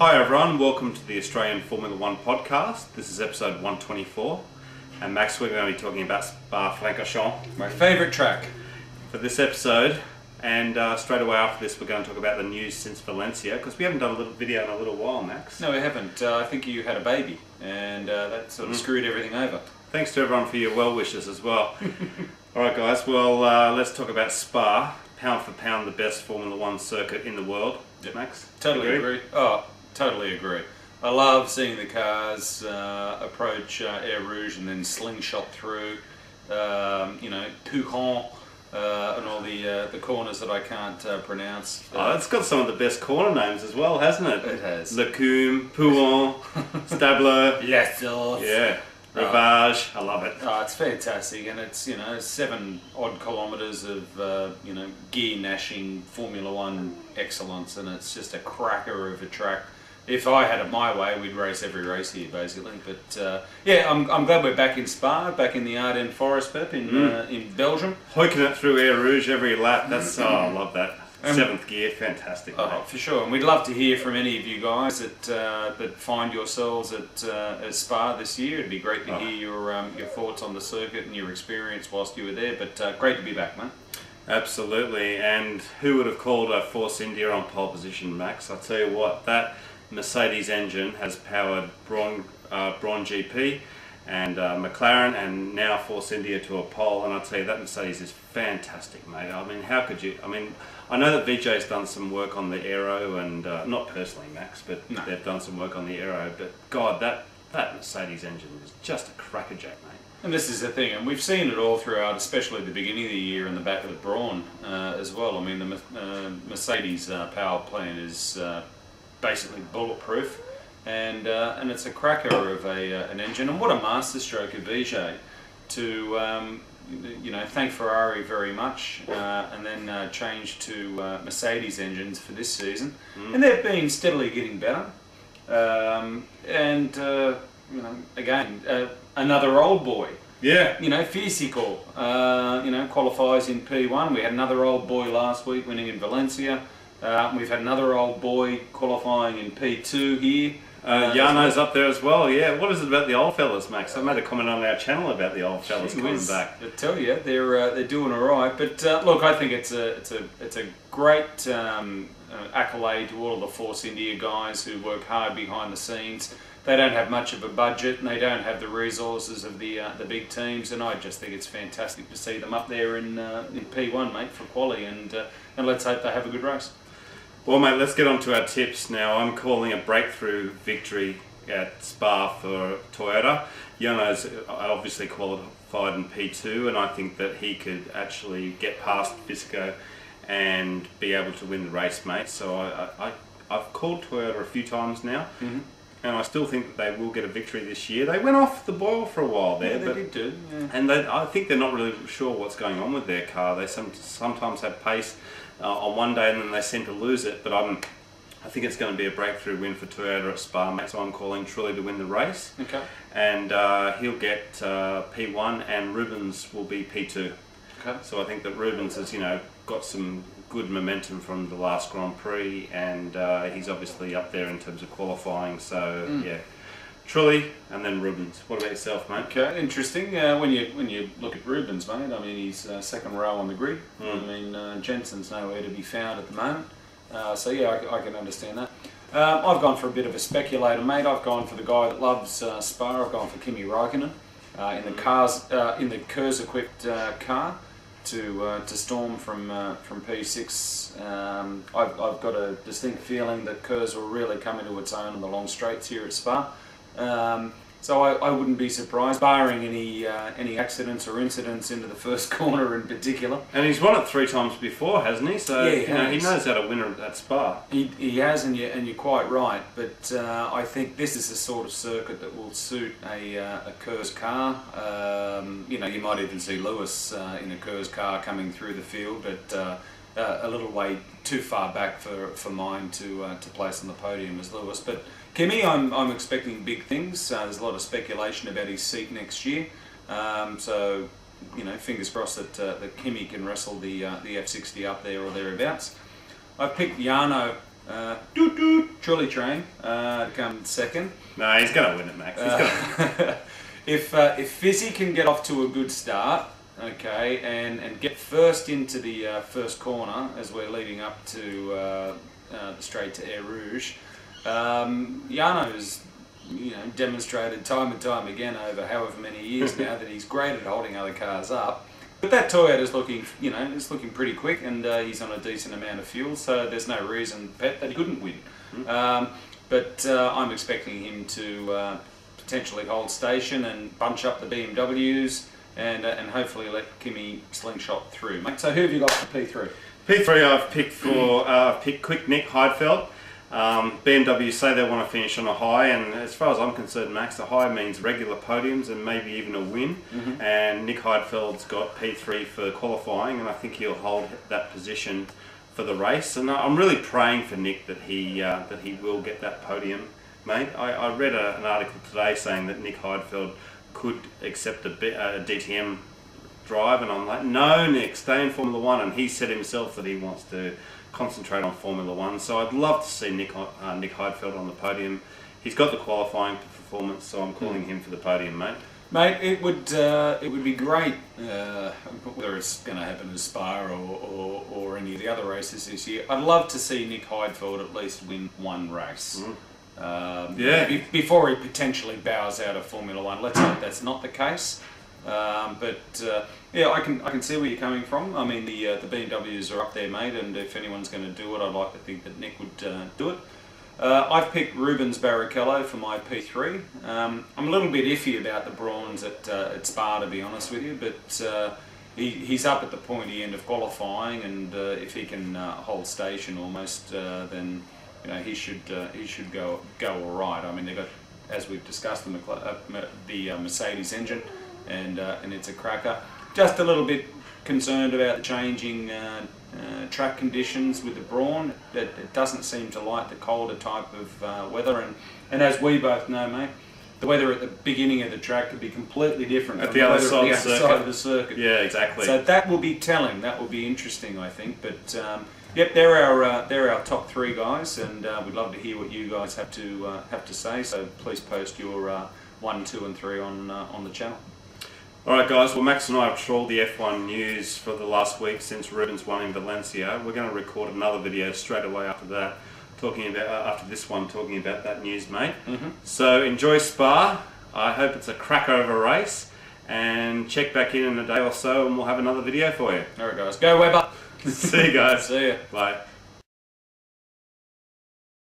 Hi everyone, welcome to the Australian Formula One podcast. This is episode 124, and Max, we're going to be talking about Spa-Francorchamps, my favourite track for this episode. And straight away after this, we're going to talk about the news since Valencia, because we haven't done a little video in a little while, Max. No, we haven't. I think you had a baby, and that sort of screwed everything over. Thanks to everyone for your well wishes as well. Alright guys, well let's talk about Spa. Pound for pound, the best Formula One circuit in the world. Yep. Max? Totally agree. Oh, totally agree. I love seeing the cars approach Air Rouge and then slingshot through, Pujon, and all the corners that I can't pronounce. It's got some of the best corner names as well, hasn't it? It has. Lecume, Pujon, Stabler. Lessos. Yeah. Rivage, I love it. Oh, it's fantastic, and it's 7 odd kilometres of gear gnashing Formula One excellence, and it's just a cracker of a track. If I had it my way, we'd race every race here basically. But I'm glad we're back in Spa, back in the Ardennes Forest, Pep, in Belgium. Hoiking it through Air Rouge every lap. That's I love that. 7th gear, fantastic. Oh, for sure, and we'd love to hear from any of you guys that find yourselves at Spa this year. It'd be great to hear your thoughts on the circuit and your experience whilst you were there. But great to be back, man. Absolutely, and who would have called a Force India on pole position, Max? I'll tell you what, that Mercedes engine has powered Braun GP and McLaren, and now Force India to a pole, and I'll tell you, that Mercedes is fantastic, mate. I mean, how could you? I mean, I know that VJ's done some work on the aero, and not personally, Max, but they've done some work on the aero, but God, that Mercedes engine is just a crackerjack, mate. And this is the thing, and we've seen it all throughout, especially at the beginning of the year in the back of the Braun as well. I mean, the Mercedes power plant is basically bulletproof, and it's a cracker of an engine. And what a masterstroke of Vijay to thank Ferrari very much, and then change to Mercedes engines for this season, and they've been steadily getting better. Again, another old boy. Yeah. Fisico, qualifies in P1. We had another old boy last week winning in Valencia. We've had another old boy qualifying in P2 here. Jarno's up there as well. Yeah. What is it about the old fellas, Max? I made a comment on our channel about the old fellas coming back. I tell you, they're doing all right. But look, I think it's a great accolade to all of the Force India guys who work hard behind the scenes. They don't have much of a budget, and they don't have the resources of the big teams. And I just think it's fantastic to see them up there in P1, mate, for quali. And let's hope they have a good race. Well, mate, let's get on to our tips now. I'm calling a breakthrough victory at Spa for Toyota. Jarno's obviously qualified in P2, and I think that he could actually get past Fisico and be able to win the race, mate. So I've called Toyota a few times now, and I still think that they will get a victory this year. They went off the boil for a while there. Yeah, they did do. Yeah. And I think they're not really sure what's going on with their car. They sometimes have pace on one day, and then they seem to lose it. But I think it's going to be a breakthrough win for Toyota at Spa, mate. So I'm calling Trulli to win the race. Okay. And he'll get P1, and Rubens will be P2. Okay. So I think that Rubens has, got some good momentum from the last Grand Prix, and he's obviously up there in terms of qualifying. So yeah, Trulli and then Rubens. What about yourself, mate? Okay, interesting. When you look at Rubens, mate, I mean, he's second row on the grid. I mean, Jensen's nowhere to be found at the moment. So yeah, I can understand that. I've gone for a bit of a speculator, mate. I've gone for the guy that loves Spa. I've gone for Kimi Räikkönen in the Kurz-equipped car to storm from P6. I've got a distinct feeling that Kurz will really come into its own on the long straights here at Spa. So I wouldn't be surprised, barring any accidents or incidents into the first corner in particular. And he's won it 3 times before, hasn't he? So yeah, he knows how to win at Spa. He has, and you're quite right. But I think this is the sort of circuit that will suit a Kurz car. You might even see Lewis in a Kurz car coming through the field, but a little way too far back for mine to place on the podium as Lewis. But Kimi, I'm expecting big things. There's a lot of speculation about his seat next year. So, fingers crossed that Kimi can wrestle the F60 up there or thereabouts. I've picked Jarno Trulli train to come second. No, he's going to win it, Max. He's going to win it. If Fizzy can get off to a good start, okay, and get first into the first corner as we're leading up to the straight to Air Rouge, Jarno's demonstrated time and time again over however many years now that he's great at holding other cars up. But that Toyota's looking, it's looking pretty quick, and he's on a decent amount of fuel, so there's no reason, Pep, that he couldn't win. But I'm expecting him to potentially hold station and bunch up the BMWs and hopefully let Kimi slingshot through. Mate, so who have you got for P3? P3 I've picked Quick Nick Heidfeld. BMW say they want to finish on a high, and as far as I'm concerned, Max, a high means regular podiums and maybe even a win. And Nick Heidfeld's got P3 for qualifying, and I think he'll hold that position for the race. And I'm really praying for Nick that he will get that podium, mate. I read an article today saying that Nick Heidfeld could accept a DTM drive, and I'm like, no, Nick, stay in Formula One. And he said himself that he wants to concentrate on Formula One, so I'd love to see Nick Heidfeld on the podium. He's got the qualifying performance, so I'm calling him for the podium, mate. Mate, it would be great, whether it's going to happen at Spa or any of the other races this year. I'd love to see Nick Heidfeld at least win one race. Before he potentially bows out of Formula One. Let's hope that's not the case. Yeah, I can see where you're coming from. I mean, the BMWs are up there, mate, and if anyone's going to do it, I'd like to think that Nick would do it. I've picked Rubens Barrichello for my P3. I'm a little bit iffy about the bronze at Spa, to be honest with you, but he's up at the pointy end of qualifying, and if he can hold station almost, then he should go all right. I mean, they've got, as we've discussed, the Mercedes engine, and it's a cracker. Just a little bit concerned about the changing track conditions with the Brawn. It doesn't seem to like the colder type of weather, and as we both know, mate, the weather at the beginning of the track could be completely different at the other side of the circuit. Yeah, exactly. So that will be telling. That will be interesting, I think. But yep, they're our top three guys, and we'd love to hear what you guys have to say. So please post your 1, 2, and 3 on the channel. Alright guys, well Max and I have trawled the F1 news for the last week since Rubens won in Valencia. We're going to record another video straight away after that, after this one, talking about that news, mate. So enjoy Spa. I hope it's a cracker of a race, and check back in a day or so and we'll have another video for you. Alright guys, go Weber! See you guys. See ya. Bye.